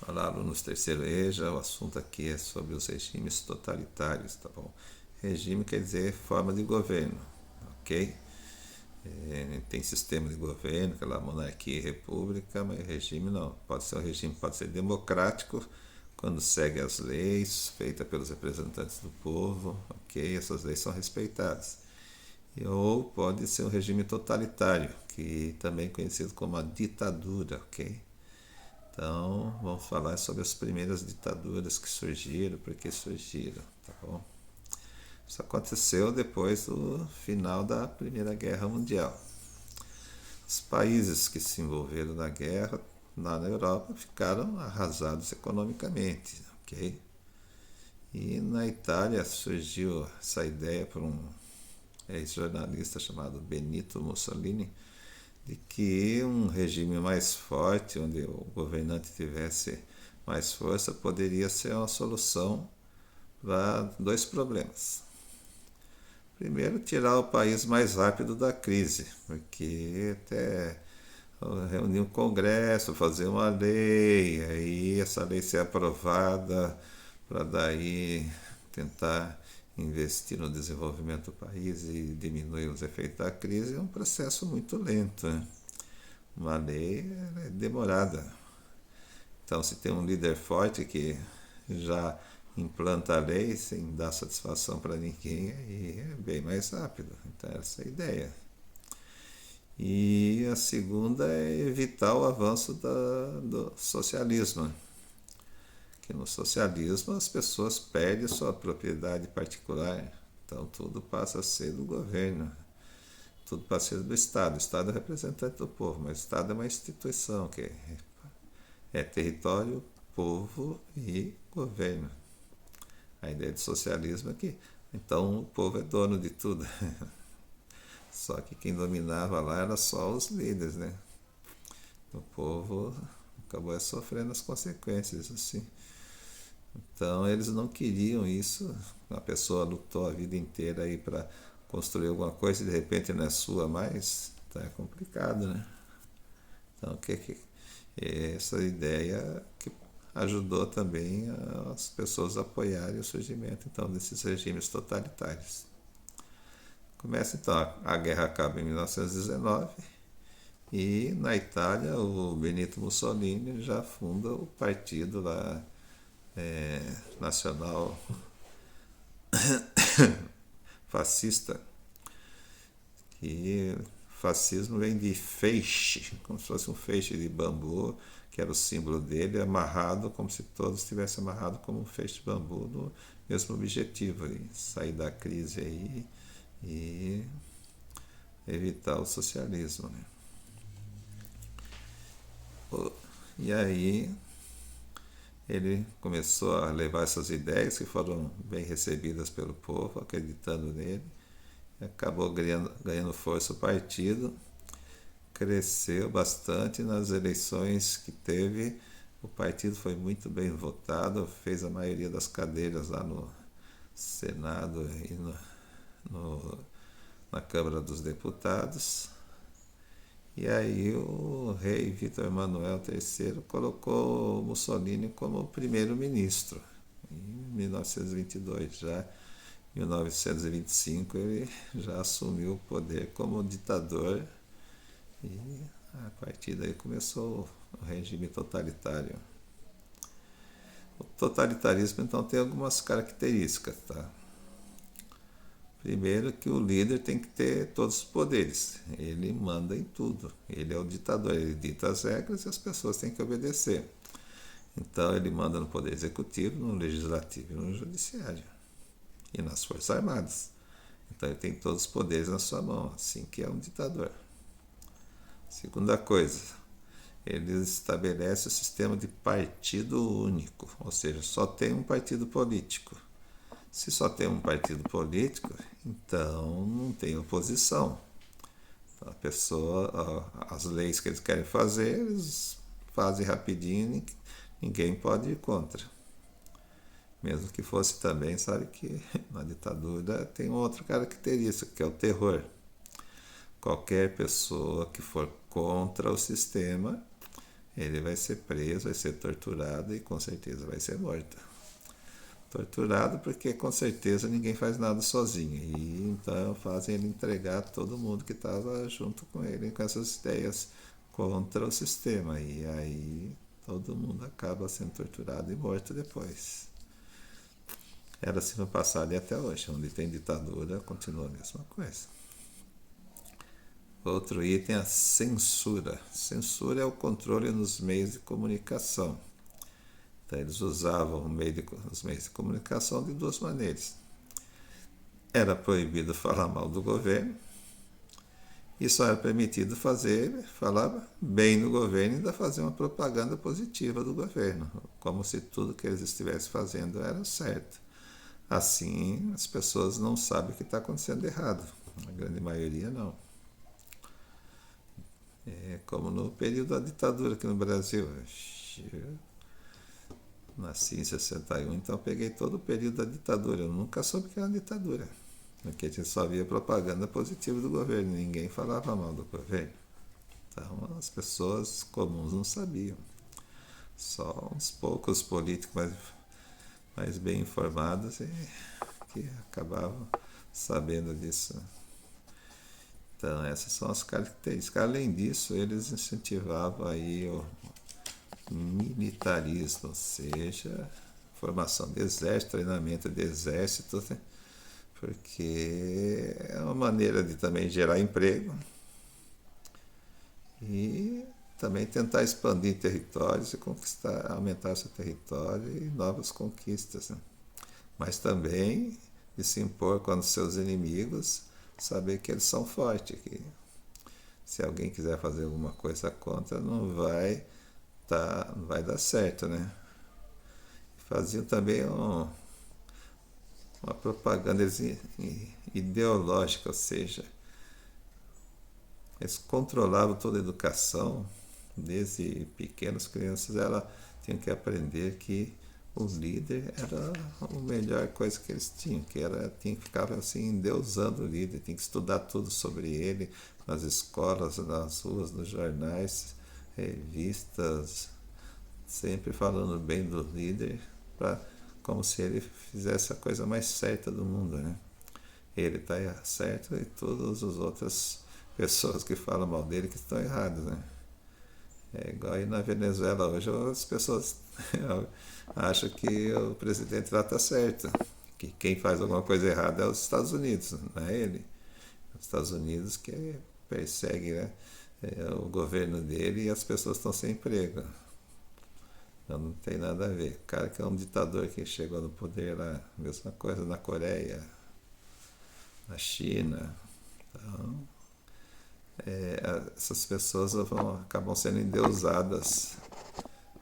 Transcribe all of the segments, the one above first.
Olá, alunos terceiro EJA, o assunto aqui é sobre os regimes totalitários, tá bom? Regime quer dizer forma de governo, ok? Tem sistema de governo, aquela monarquia e república, mas regime não. Pode ser um regime, pode ser democrático, quando segue as leis feitas pelos representantes do povo, ok? Essas leis são respeitadas. Ou pode ser um regime totalitário, que também é conhecido como a ditadura, ok? Então, vamos falar sobre as primeiras ditaduras que surgiram, por que surgiram, tá bom? Isso aconteceu depois do final da Primeira Guerra Mundial. Os países que se envolveram na guerra, lá na Europa, ficaram arrasados economicamente, ok? E na Itália surgiu essa ideia por um ex-jornalista chamado Benito Mussolini, de que um regime mais forte, onde o governante tivesse mais força, poderia ser uma solução para dois problemas. Primeiro, tirar o país mais rápido da crise, porque até reunir um congresso, fazer uma lei, aí essa lei ser aprovada para daí tentar investir no desenvolvimento do país e diminuir os efeitos da crise é um processo muito lento, né? Uma lei é demorada. Então, se tem um líder forte que já implanta a lei sem dar satisfação para ninguém, aí é bem mais rápido. Então, essa é a ideia. E a segunda é evitar o avanço do socialismo. Que no socialismo as pessoas perdem sua propriedade particular, então tudo passa a ser do governo, tudo passa a ser do Estado. O Estado é representante do povo, mas o Estado é uma instituição que é território, povo e governo. A ideia de socialismo é que então o povo é dono de tudo. Só que quem dominava lá era só os líderes, né? O povo acabou sofrendo as consequências, assim. Então eles não queriam isso. A pessoa lutou a vida inteira aí para construir alguma coisa e de repente não é sua mais, então é complicado, né? Então essa ideia que ajudou também as pessoas a apoiarem o surgimento então desses regimes totalitários. Começa então, a guerra acaba em 1919 e na Itália o Benito Mussolini já funda o partido lá nacional fascista, que fascismo vem de feixe, como se fosse um feixe de bambu, que era o símbolo dele, amarrado, como se todos estivessem amarrados como um feixe de bambu no mesmo objetivo, sair da crise aí e evitar o socialismo, né? E aí ele começou a levar essas ideias que foram bem recebidas pelo povo, acreditando nele, e acabou ganhando força o partido, cresceu bastante nas eleições que teve, o partido foi muito bem votado, fez a maioria das cadeiras lá no Senado e no, na Câmara dos Deputados. E aí o rei Vítor Emanuel III colocou Mussolini como primeiro-ministro em 1922. Já em 1925 ele já assumiu o poder como ditador e a partir daí começou o regime totalitário. O totalitarismo então tem algumas características, tá? Primeiro que o líder tem que ter todos os poderes. Ele manda em tudo. Ele é o ditador, ele dita as regras e as pessoas têm que obedecer. Então ele manda no poder executivo, no legislativo e no judiciário. E nas forças armadas. Então ele tem todos os poderes na sua mão, assim que é um ditador. Segunda coisa, ele estabelece o sistema de partido único, ou seja, só tem um partido político. Se só tem um partido político, então não tem oposição. Então, a pessoa, as leis que eles querem fazer, eles fazem rapidinho e ninguém pode ir contra. Mesmo que fosse também, sabe que na ditadura tem outra característica, que é o terror. Qualquer pessoa que for contra o sistema, ele vai ser preso, vai ser torturado e com certeza vai ser morto. Torturado porque com certeza ninguém faz nada sozinho. E então fazem ele entregar todo mundo que estava junto com ele com essas ideias contra o sistema. E aí todo mundo acaba sendo torturado e morto depois. Era assim no passado e até hoje. Onde tem ditadura continua a mesma coisa. Outro item é a censura. Censura é o controle nos meios de comunicação. Então, eles usavam os meios de comunicação de duas maneiras. Era proibido falar mal do governo e só era permitido falar bem do governo e ainda fazer uma propaganda positiva do governo, como se tudo que eles estivessem fazendo era certo. Assim, as pessoas não sabem o que está acontecendo errado. A grande maioria não. É como no período da ditadura aqui no Brasil. Eu nasci em 61, então eu peguei todo o período da ditadura. Eu nunca soube que era uma ditadura. Porque a gente só via propaganda positiva do governo, ninguém falava mal do governo. Então as pessoas comuns não sabiam. Só uns poucos políticos mais bem informados que acabavam sabendo disso. Então essas são as características. Além disso, eles incentivavam aí o militarismo, ou seja, formação de exército, treinamento de exército, né? Porque é uma maneira de também gerar emprego e também tentar expandir territórios e aumentar seu território e novas conquistas, né? Mas também de se impor contra seus inimigos, saber que eles são fortes, que se alguém quiser fazer alguma coisa contra, não vai dar certo, né? Faziam também uma propaganda ideológica, ou seja, eles controlavam toda a educação, desde pequenas crianças elas tinham que aprender que o líder era a melhor coisa que eles tinham, tinha que ficar assim, endeusando o líder, tinha que estudar tudo sobre ele, nas escolas, nas ruas, nos jornais, revistas, sempre falando bem do líder, como se ele fizesse a coisa mais certa do mundo, né? Ele está certo e todas as outras pessoas que falam mal dele que estão erradas, né? É igual aí na Venezuela hoje, as pessoas acham que o presidente lá está certo, que quem faz alguma coisa errada é os Estados Unidos, não é ele. Os Estados Unidos que persegue, né, o governo dele e as pessoas estão sem emprego. Então não tem nada a ver. O cara que é um ditador que chegou no poder lá, mesma coisa na Coreia, na China. Então, essas pessoas acabam sendo endeusadas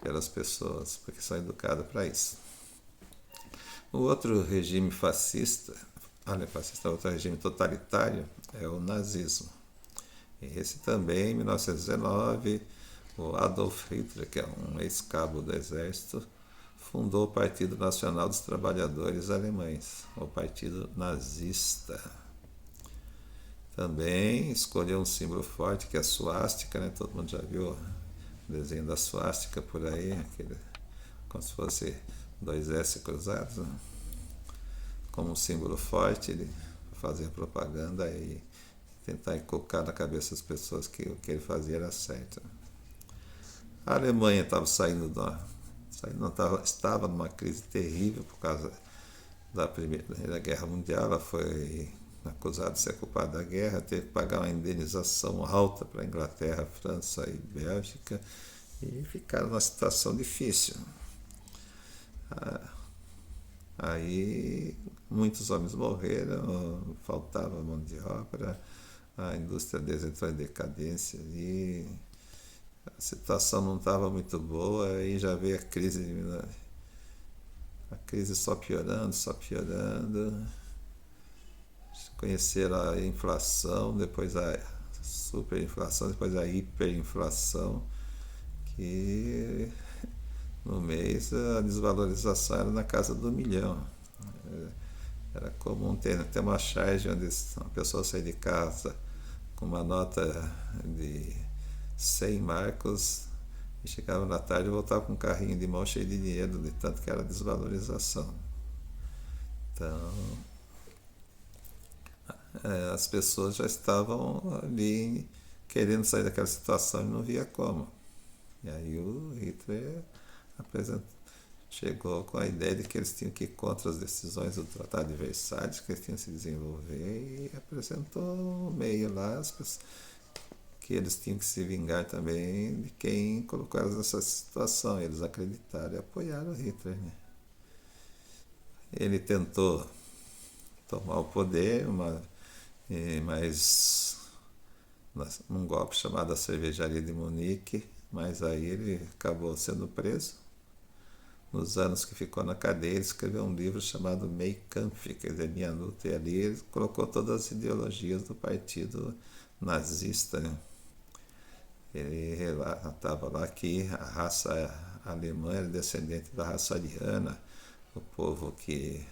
pelas pessoas, porque são educadas para isso. O outro regime fascista, outro regime totalitário, é o nazismo. Esse também, em 1919, o Adolf Hitler, que é um ex-cabo do exército, fundou o Partido Nacional dos Trabalhadores Alemães, o Partido Nazista. Também escolheu um símbolo forte, que é a suástica, né? Todo mundo já viu o desenho da suástica por aí, como se fosse dois S cruzados, né? Como um símbolo forte, ele fazia propaganda e tentar inculcar na cabeça das pessoas que o que ele fazia era certo. A Alemanha estava numa crise terrível por causa da Primeira Guerra Mundial. Ela foi acusada de ser culpada da guerra, teve que pagar uma indenização alta para a Inglaterra, França e Bélgica e ficaram numa situação difícil. Aí muitos homens morreram, faltava mão de obra, a indústria deles entrou em decadência e a situação não estava muito boa, aí já veio a crise só piorando, conheceram a inflação, depois a superinflação, depois a hiperinflação, que no mês a desvalorização era na casa do 1 milhão. Era comum ter uma charge onde uma pessoa sair de casa com uma nota de 100 marcos e chegava na tarde e voltava com um carrinho de mão cheio de dinheiro, de tanto que era desvalorização. Então, as pessoas já estavam ali querendo sair daquela situação e não via como. E aí o Hitler chegou com a ideia de que eles tinham que ir contra as decisões do Tratado de Versalhes, que eles tinham que se desenvolver, e apresentou um meio lá, que eles tinham que se vingar também de quem colocou elas nessa situação. Eles acreditaram e apoiaram o Hitler. Né? Ele tentou tomar o poder, mas num golpe chamado a Cervejaria de Munique, mas aí ele acabou sendo preso. Nos anos que ficou na cadeia, ele escreveu um livro chamado Mein Kampf, quer dizer, Minha Luta, e ali ele colocou todas as ideologias do partido nazista. Né? Ele relatava lá que a raça alemã era descendente da raça ariana, o povo que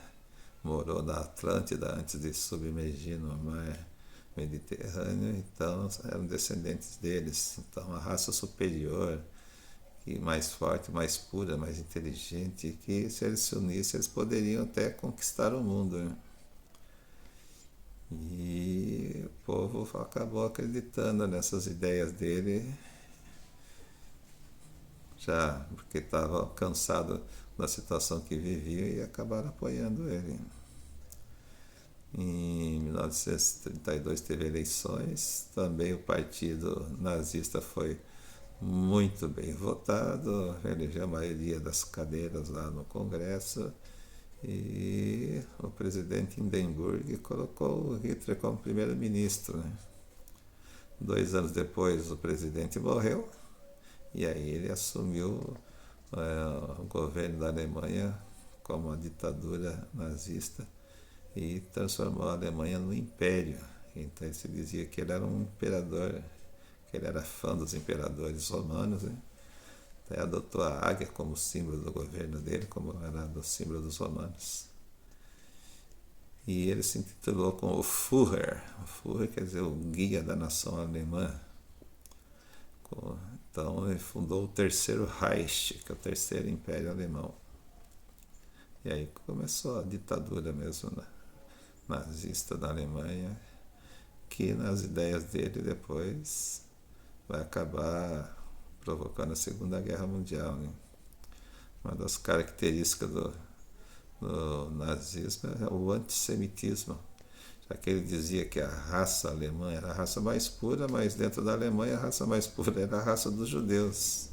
morou na Atlântida antes de submergir no mar Mediterrâneo, então eram descendentes deles. Então a raça superior, e mais forte, mais pura, mais inteligente, que se eles se unissem eles poderiam até conquistar o mundo. Né? E o povo acabou acreditando nessas ideias dele, já porque estava cansado da situação que vivia e acabaram apoiando ele. Em 1932 teve eleições, também o partido nazista foi muito bem votado, elegeu a maioria das cadeiras lá no Congresso, e o presidente Hindenburg colocou o Hitler como primeiro-ministro. Né? 2 anos depois o presidente morreu, e aí ele assumiu o governo da Alemanha como uma ditadura nazista e transformou a Alemanha num império. Então se dizia que ele era um imperador, que ele era fã dos imperadores romanos. Né? Até adotou a águia como símbolo do governo dele, como era do símbolo dos romanos. E ele se intitulou como o Führer. O Führer quer dizer o guia da nação alemã. Então ele fundou o Terceiro Reich, que é o terceiro império alemão. E aí começou a ditadura mesmo nazista da Alemanha, que nas ideias dele depois vai acabar provocando a Segunda Guerra Mundial. Né? Uma das características do nazismo é o antissemitismo, já que ele dizia que a raça alemã era a raça mais pura, mas dentro da Alemanha a raça mais pura era a raça dos judeus.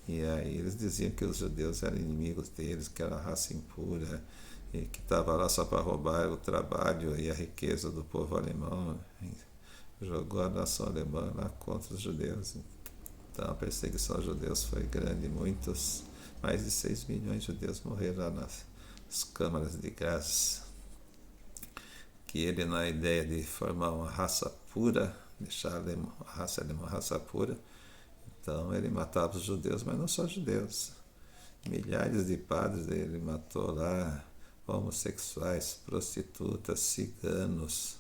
E aí eles diziam que os judeus eram inimigos deles, que era a raça impura, e que estava lá só para roubar o trabalho e a riqueza do povo alemão. Jogou a nação alemã lá contra os judeus. Então a perseguição aos judeus foi grande, mais de 6 milhões de judeus morreram lá nas câmaras de gás. Que ele, na ideia de formar uma raça pura, deixar a raça alemã uma raça pura, então ele matava os judeus, mas não só judeus. Milhares de padres ele matou lá, homossexuais, prostitutas, ciganos,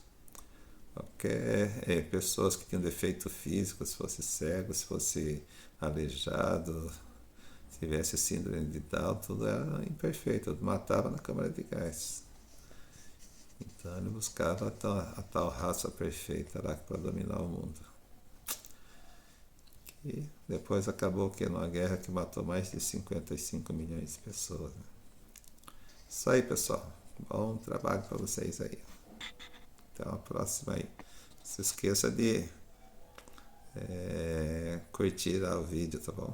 qualquer pessoas que tinham defeito físico, se fosse cego, se fosse aleijado, se tivesse síndrome de Down, tudo era imperfeito, matava na câmara de gás. Então ele buscava a tal raça perfeita lá para dominar o mundo. E depois acabou numa guerra que matou mais de 55 milhões de pessoas. Né? Isso aí, pessoal. Bom trabalho para vocês aí. Até a próxima aí. Não se esqueça de curtir o vídeo, tá bom?